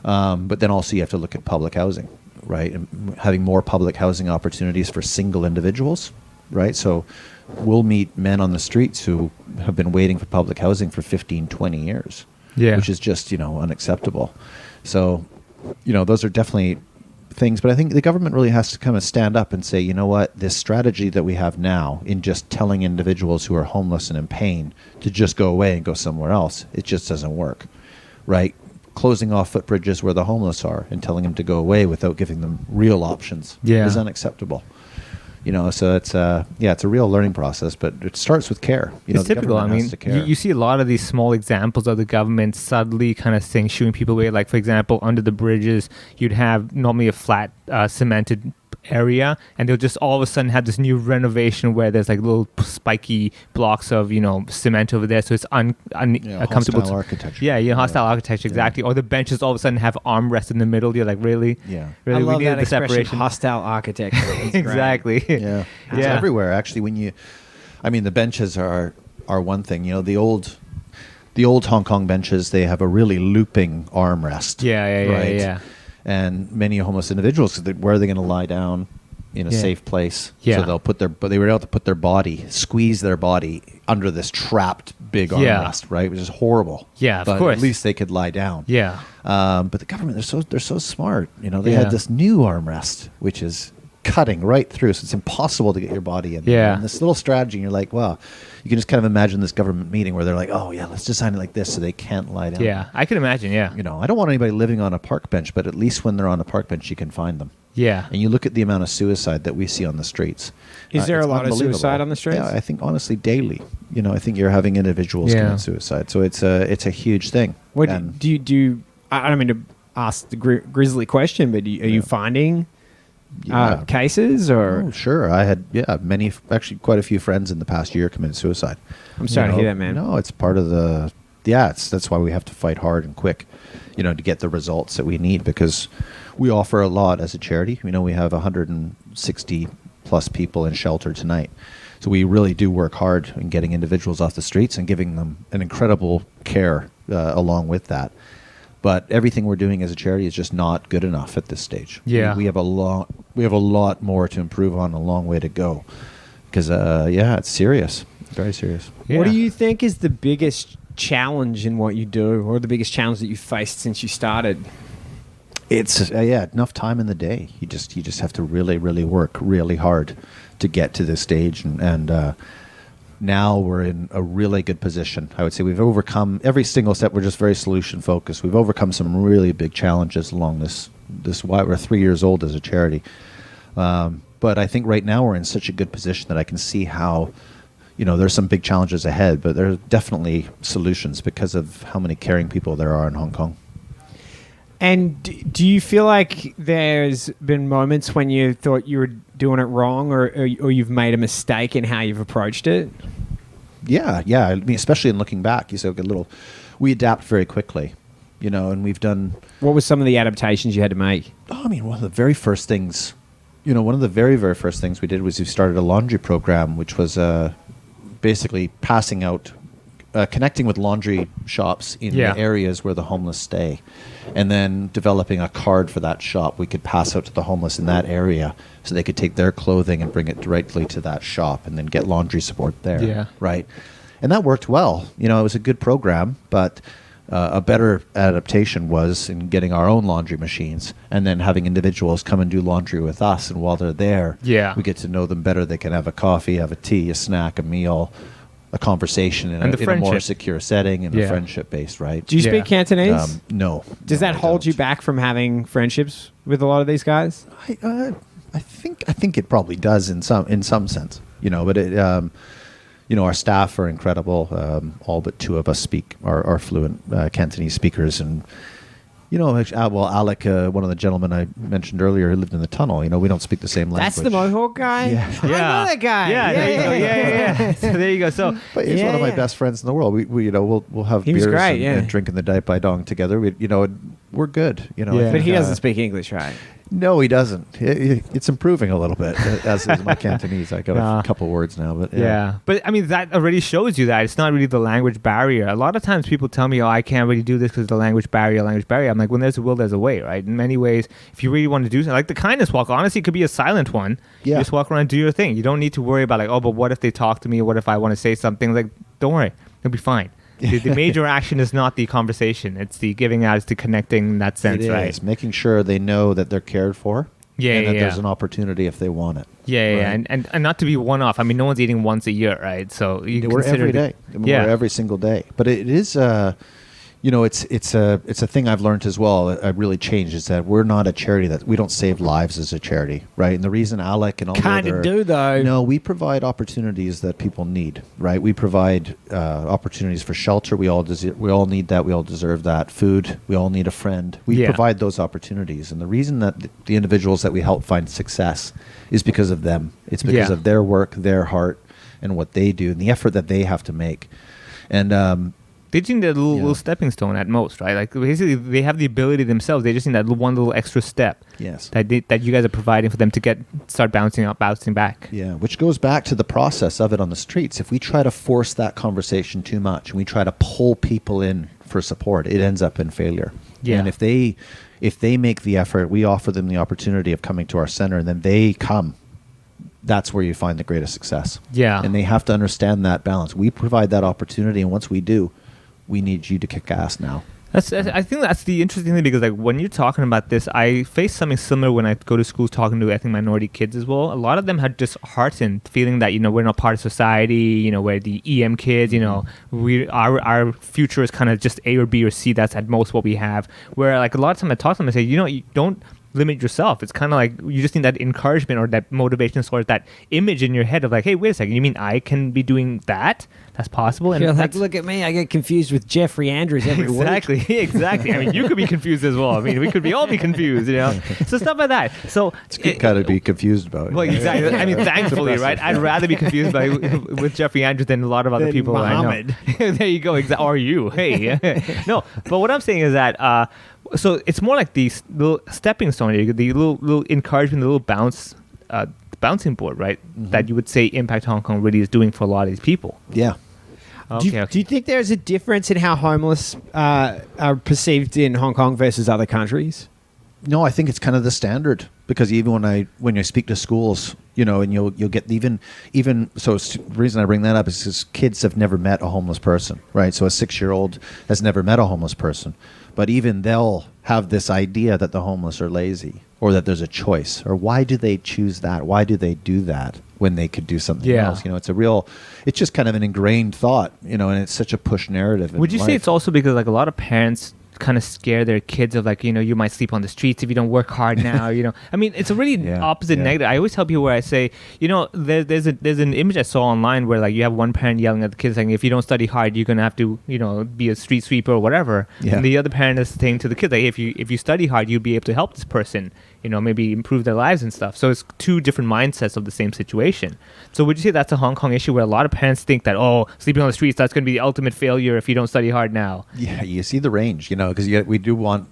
Speaker 3: But then also you have to look at public housing, right? And having more public housing opportunities for single individuals right? So we'll meet men on the streets who have been waiting for public housing for 15, 20 years, which is just, unacceptable. So, those are definitely things, but I think the government really has to kind of stand up and say, you know what, this strategy that we have now in just telling individuals who are homeless and in pain to just go away and go somewhere else, it just doesn't work, right? Closing off footbridges where the homeless are and telling them to go away without giving them real options is unacceptable. So it's it's a real learning process, but it starts with care.
Speaker 2: It's typical. I mean, you see a lot of these small examples of the government subtly kind of saying, shooing people away. Like, for example, under the bridges, you'd have normally a flat cemented area, and they'll just all of a sudden have this new renovation where there's like little spiky blocks of cement over there, so it's uncomfortable.
Speaker 3: Hostile architecture.
Speaker 2: Hostile architecture, exactly. Or the benches all of a sudden have armrests in the middle. You're like, really?
Speaker 3: Yeah.
Speaker 2: Really?
Speaker 1: I love
Speaker 2: we need
Speaker 1: that
Speaker 2: the
Speaker 1: expression,
Speaker 2: separation.
Speaker 1: hostile architecture. It's
Speaker 2: Exactly.
Speaker 3: Yeah. It's everywhere. Actually, the benches are one thing. The old Hong Kong benches, they have a really looping armrest.
Speaker 2: Yeah.
Speaker 3: And many homeless individuals, where are they going to lie down in a safe place? So they were able to put their body, squeeze their body under this trapped big armrest, right? Which is horrible.
Speaker 2: Yeah, of
Speaker 3: but
Speaker 2: course.
Speaker 3: At least they could lie down.
Speaker 2: Yeah.
Speaker 3: But the government, they're so smart. They had this new armrest, which is cutting right through, so it's impossible to get your body in there. And this little strategy, and you're like, wow, you can just kind of imagine this government meeting where they're like, oh yeah, let's design it like this so they can't lie down.
Speaker 2: Yeah, I can imagine. Yeah.
Speaker 3: I don't want anybody living on a park bench, but at least when they're on a park bench, you can find them.
Speaker 2: Yeah.
Speaker 3: And you look at the amount of suicide that we see on the streets.
Speaker 1: Is there a lot of
Speaker 3: unbelievable.
Speaker 1: suicide on the streets?
Speaker 3: Yeah, I think honestly daily. I think you're having individuals commit suicide, so it's a huge thing.
Speaker 1: What do you? I don't mean to ask the grisly question, but are you finding cases or?
Speaker 3: Oh, sure. I had actually quite a few friends in the past year committed suicide.
Speaker 1: I'm sorry to hear that, man.
Speaker 3: No, it's part of the that's why we have to fight hard and quick, to get the results that we need, because we offer a lot as a charity. We have 160 plus people in shelter tonight. So we really do work hard in getting individuals off the streets and giving them an incredible care along with that. But everything we're doing as a charity is just not good enough at this stage.
Speaker 2: Yeah.
Speaker 3: We have a lot more to improve on, a long way to go. Because it's serious. Very serious.
Speaker 2: Yeah.
Speaker 1: What do you think is the biggest challenge in what you do, or the biggest challenge that you've faced since you started?
Speaker 3: It's enough time in the day. You just have to really, really work really hard to get to this stage, and now we're in a really good position. I would say we've overcome every single step. We're just very solution focused. We've overcome some really big challenges along this why we're 3 years old as a charity. But I think right now we're in such a good position that I can see how, there's some big challenges ahead, but there are definitely solutions because of how many caring people there are in Hong Kong.
Speaker 1: And do you feel like there's been moments when you thought you were doing it wrong, or you've made a mistake in how you've approached it?
Speaker 3: Yeah. I mean, especially in looking back, we adapt very quickly, and we've done.
Speaker 1: What were some of the adaptations you had to make?
Speaker 3: Oh, I mean, one of the very first things, one of the very, very first things we did was we started a laundry program, which was basically passing out, connecting with laundry shops in the areas where the homeless stay, and then developing a card for that shop we could pass out to the homeless in that area so they could take their clothing and bring it directly to that shop and then get laundry support there.
Speaker 2: Yeah.
Speaker 3: Right. And that worked well. It was a good program, but a better adaptation was in getting our own laundry machines and then having individuals come and do laundry with us. And while they're there, we get to know them better. They can have a coffee, have a tea, a snack, a meal, a conversation in a more secure setting and a friendship-based, right?
Speaker 1: Do you speak Cantonese?
Speaker 3: No.
Speaker 1: Does that hold you back from having friendships with a lot of these guys?
Speaker 3: I think it probably does in some sense, but it, our staff are incredible. All but two of us are fluent Cantonese speakers, and Alec, one of the gentlemen I mentioned earlier, who lived in the tunnel. We don't speak the same language.
Speaker 1: That's the Mohawk guy?
Speaker 3: Yeah.
Speaker 1: I know that guy.
Speaker 2: Yeah, there you go. Yeah. So there you go. So,
Speaker 3: but he's one of my best friends in the world. We'll have beers and drink in the Dai Pai Dong together. We're good.
Speaker 1: But he doesn't speak English, right?
Speaker 3: No, he doesn't. It's improving a little bit, as is my Cantonese. I got a couple words now, but
Speaker 2: yeah. But I mean, that already shows you that it's not really the language barrier. A lot of times people tell me, oh, I can't really do this because of the language barrier. I'm like, when there's a will, there's a way, right? In many ways, if you really want to do something, like the kindness walk, honestly, it could be a silent one.
Speaker 3: Yeah.
Speaker 2: You just walk around and do your thing. You don't need to worry about like, oh, but what if they talk to me? What if I want to say something? Like, don't worry. It'll be fine. The major action is not the conversation. It's the giving out, it's the connecting in that sense, right?
Speaker 3: It's making sure they know that they're cared for. And that there's an opportunity if they want it.
Speaker 2: And not to be one off. I mean, no one's eating once a year, right? So
Speaker 3: we're every day. We're every single day. But it is, it's a thing I've learned as well. I really changed is that we're not a charity that we don't save lives as a charity, right? And the reason Alec and all
Speaker 1: kind of do though.
Speaker 3: No, we provide opportunities that people need, right? We provide opportunities for shelter. We all need that. We all deserve that. Food. We all need a friend. We provide those opportunities, and the reason that the individuals that we help find success is because of them. It's because of their work, their heart, and what they do, and the effort that they have to make, and.
Speaker 2: They just need a little stepping stone at most, right? Like basically, they have the ability themselves. They just need that one little extra step.
Speaker 3: Yes.
Speaker 2: That you guys are providing for them to start bouncing back.
Speaker 3: Yeah, which goes back to the process of it on the streets. If we try to force that conversation too much, and we try to pull people in for support, it ends up in failure.
Speaker 2: Yeah.
Speaker 3: And if they make the effort, we offer them the opportunity of coming to our center, and then they come. That's where you find the greatest success.
Speaker 2: Yeah.
Speaker 3: And they have to understand that balance. We provide that opportunity, and once we do, we need you to kick ass now.
Speaker 2: I think that's the interesting thing, because like when you're talking about this, I face something similar when I go to schools talking to ethnic minority kids as well. A lot of them had disheartened, feeling that we're not part of society. We're the EM kids. Our future is kind of just A or B or C. That's at most what we have. Where like a lot of time I talk to them, I say, you don't limit yourself. It's kind of like you just need that encouragement or that motivation, sort of that image in your head of like, hey, wait a second, you mean I can be doing that? That's possible. And
Speaker 1: like, look at me, I get confused with Jeffrey Andrews every week.
Speaker 2: Exactly. I mean, you could be confused as well. I mean, we could all be confused, So stuff like that. So
Speaker 3: it's good kind of be confused about it.
Speaker 2: Well, exactly. I mean, thankfully, right? I'd rather be confused with Jeffrey Andrews than a lot of other people
Speaker 1: Muhammad.
Speaker 2: I know. There you go. Or you. Hey. No, but what I'm saying is that so it's more like these little stepping stone, the little encouragement, the little bouncing board, right? Mm-hmm. That you would say Impact Hong Kong really is doing for a lot of these people.
Speaker 3: Yeah.
Speaker 1: Okay, do you think there's a difference in how homeless are perceived in Hong Kong versus other countries?
Speaker 3: No, I think it's kind of the standard, because even when I speak to schools, and you'll get even so. The reason I bring that up is because kids have never met a homeless person, right? So a 6-year-old has never met a homeless person, but even they'll have this idea that the homeless are lazy, or that there's a choice, or why do they choose that? Why do they do that when they could do something else? It's just kind of an ingrained thought, and it's such a push narrative.
Speaker 2: Would you say it's also because like a lot of parents kind of scare their kids of like, you might sleep on the streets if you don't work hard now, I mean, it's a really opposite negative. I always tell people where I say, there's an image I saw online where like you have one parent yelling at the kids saying, if you don't study hard, you're going to have to, be a street sweeper or whatever. Yeah. And the other parent is saying to the kids, like, if you study hard, you'll be able to help this person, maybe improve their lives and stuff. So it's two different mindsets of the same situation. So would you say that's a Hong Kong issue where a lot of parents think that, sleeping on the streets, that's going to be the ultimate failure if you don't study hard now?
Speaker 3: Yeah, you see the range, because we do want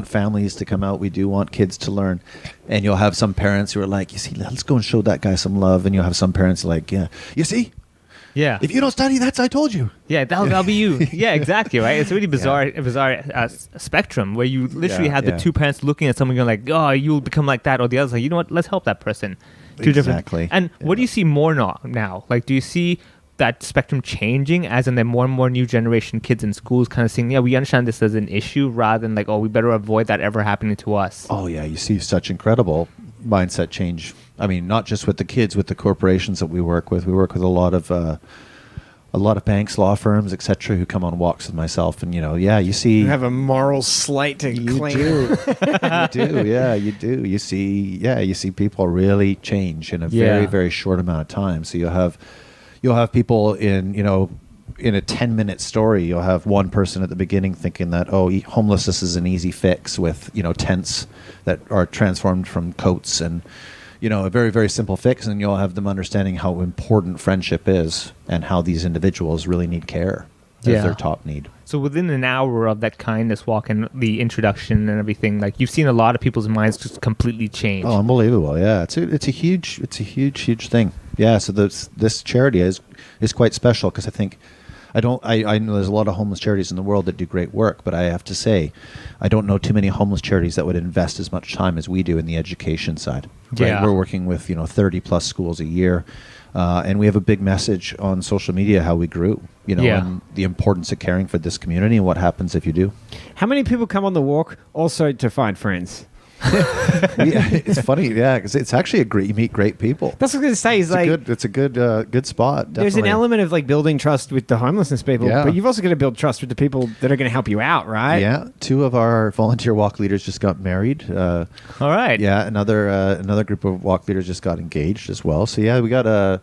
Speaker 3: families to come out. We do want kids to learn. And you'll have some parents who are like, you see, let's go and show that guy some love. And you'll have some parents like, yeah, you see?
Speaker 2: Yeah.
Speaker 3: If you don't study, that's I told you.
Speaker 2: Yeah, that'll be you. Yeah, exactly, right? It's a really bizarre spectrum where you literally have the two parents looking at someone going like, oh, you'll become like that, or the other's like, you know what, let's help that person. Two
Speaker 3: exactly.
Speaker 2: different. And what do you see more now? Like, do you see that spectrum changing as in the more and more new generation kids in schools kind of saying, yeah, we understand this as an issue, rather than like, oh, we better avoid that ever happening to us?
Speaker 3: Oh, yeah, you see such incredible mindset change. I mean, not just with the kids, with the corporations that we work with. We work with a lot of banks, law firms, etc., who come on walks with myself, and you see.
Speaker 1: You have a moral slate to clean.
Speaker 3: You do, yeah, you do. You see people really change in a very, very short amount of time. So you'll have people in a 10-minute story. You'll have one person at the beginning thinking that homelessness is an easy fix with tents that are transformed from coats and. A very, very simple fix, and you'll have them understanding how important friendship is and how these individuals really need care.
Speaker 2: Yeah.
Speaker 3: their top need.
Speaker 2: So within an hour of that kindness walk and the introduction and everything, like you've seen a lot of people's minds just completely change.
Speaker 3: Oh, unbelievable! Yeah, it's a huge thing. Yeah, so this charity is quite special because I think I know there's a lot of homeless charities in the world that do great work, but I have to say I don't know too many homeless charities that would invest as much time as we do in the education side. Right?
Speaker 2: Yeah.
Speaker 3: We're working with 30 plus schools a year. And we have a big message on social media how we grew, and the importance of caring for this community and what happens if you do.
Speaker 1: How many people come on the walk also to find friends?
Speaker 3: Yeah, it's funny, because it's actually you meet great people.
Speaker 1: That's what I was going to say.
Speaker 3: It's a good spot.
Speaker 1: There's an
Speaker 3: definitely.
Speaker 1: element of like building trust with the homelessness people,
Speaker 3: Yeah.
Speaker 1: but you've also got to build trust with the people that are going to help you out, right?
Speaker 3: Yeah, 2 of our volunteer walk leaders just got married.
Speaker 2: All right.
Speaker 3: Yeah, another group of walk leaders just got engaged as well. So yeah, we got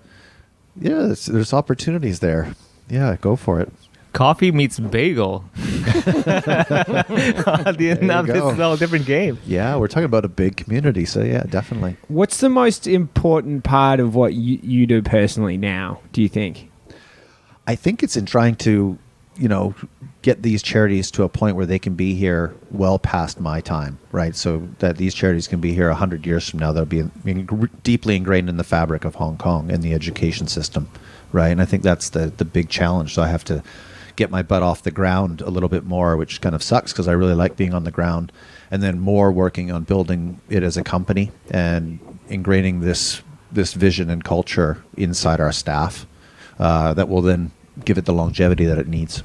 Speaker 3: there's opportunities there. Yeah, go for it.
Speaker 2: Coffee meets bagel. This is a whole different game.
Speaker 3: Yeah, we're talking about a big community, so yeah, definitely.
Speaker 1: What's the most important part of what you do personally now, do you think?
Speaker 3: I think it's in trying to, get these charities to a point where they can be here well past my time, right? So that these charities can be here 100 years from now. They'll be deeply ingrained in the fabric of Hong Kong and the education system, right? And I think that's the big challenge. So I have to get my butt off the ground a little bit more, which kind of sucks because I really like being on the ground, and then more working on building it as a company and ingraining this vision and culture inside our staff that will then give it the longevity that it needs.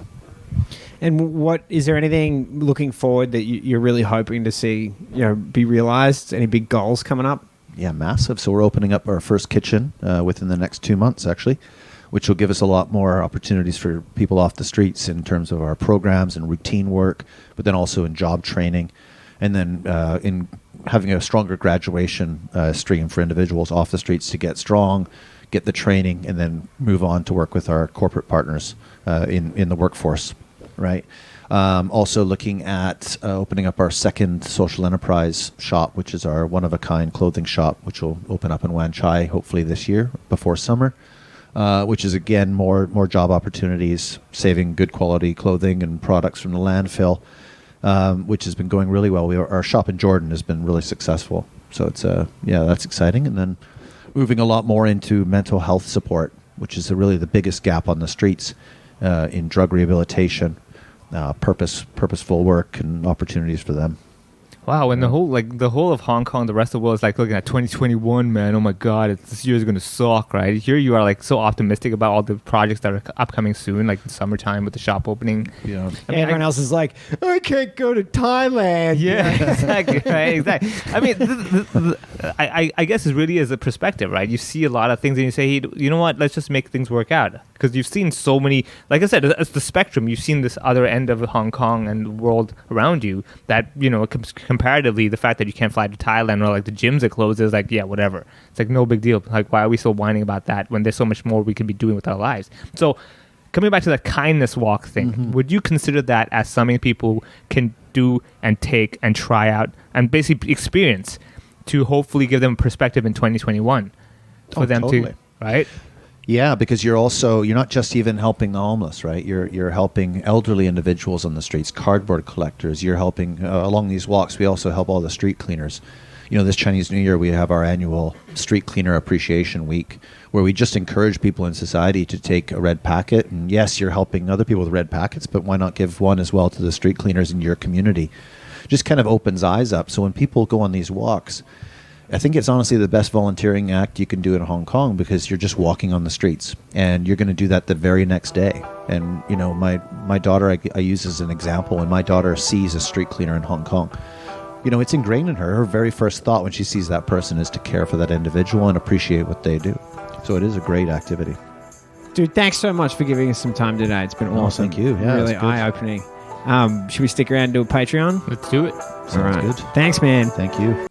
Speaker 1: And what is there anything looking forward that you're really hoping to see, be realized? Any big goals coming up?
Speaker 3: Yeah, massive. So we're opening up our first kitchen within the next 2 months, actually, which will give us a lot more opportunities for people off the streets in terms of our programs and routine work, but then also in job training, and then in having a stronger graduation stream for individuals off the streets to get strong, get the training, and then move on to work with our corporate partners in the workforce, right? Also looking at opening up our second social enterprise shop, which is our one-of-a-kind clothing shop, which will open up in Wan Chai hopefully this year before summer, which is, again, more job opportunities, saving good quality clothing and products from the landfill, which has been going really well. Our shop in Jordan has been really successful. So it's that's exciting. And then moving a lot more into mental health support, which is really the biggest gap on the streets in drug rehabilitation, purposeful work and opportunities for them.
Speaker 2: Wow, and the whole of Hong Kong, the rest of the world is like looking at 2021, man. Oh my God, this year is going to suck, right? Here you are like so optimistic about all the projects that are upcoming soon, like in summertime with the shop opening.
Speaker 3: Yeah,
Speaker 1: Everyone else is like, I can't go to Thailand.
Speaker 2: Yeah, exactly, right, exactly. I mean, I guess it really is a perspective, right? You see a lot of things and you say, hey, you know what? Let's just make things work out. Because you've seen so many, like I said, it's the spectrum. You've seen this other end of Hong Kong and the world around you that, comparatively, the fact that you can't fly to Thailand or like the gyms are closed is like, yeah, whatever. It's like no big deal. Like, why are we still whining about that when there's so much more we could be doing with our lives? So coming back to that kindness walk thing, would you consider that as something people can do and take and try out and basically experience to hopefully give them perspective in 2021 for them
Speaker 3: totally.
Speaker 2: to, right?
Speaker 3: Yeah, because you're not just even helping the homeless, right? You're helping elderly individuals on the streets, cardboard collectors. You're helping along these walks. We also help all the street cleaners. This Chinese New Year, we have our annual Street Cleaner Appreciation Week, where we just encourage people in society to take a red packet. And yes, you're helping other people with red packets, but why not give one as well to the street cleaners in your community? Just kind of opens eyes up. So when people go on these walks, I think it's honestly the best volunteering act you can do in Hong Kong because you're just walking on the streets and you're going to do that the very next day. And, my daughter, I use as an example, and my daughter sees a street cleaner in Hong Kong. It's ingrained in her. Her very first thought when she sees that person is to care for that individual and appreciate what they do. So it is a great activity.
Speaker 1: Dude, thanks so much for giving us some time today. It's been awesome.
Speaker 3: Thank you. Yeah,
Speaker 1: really eye-opening. Should we stick around and do a Patreon?
Speaker 2: Let's do it.
Speaker 3: Sounds good.
Speaker 1: Thanks, man.
Speaker 3: Thank you.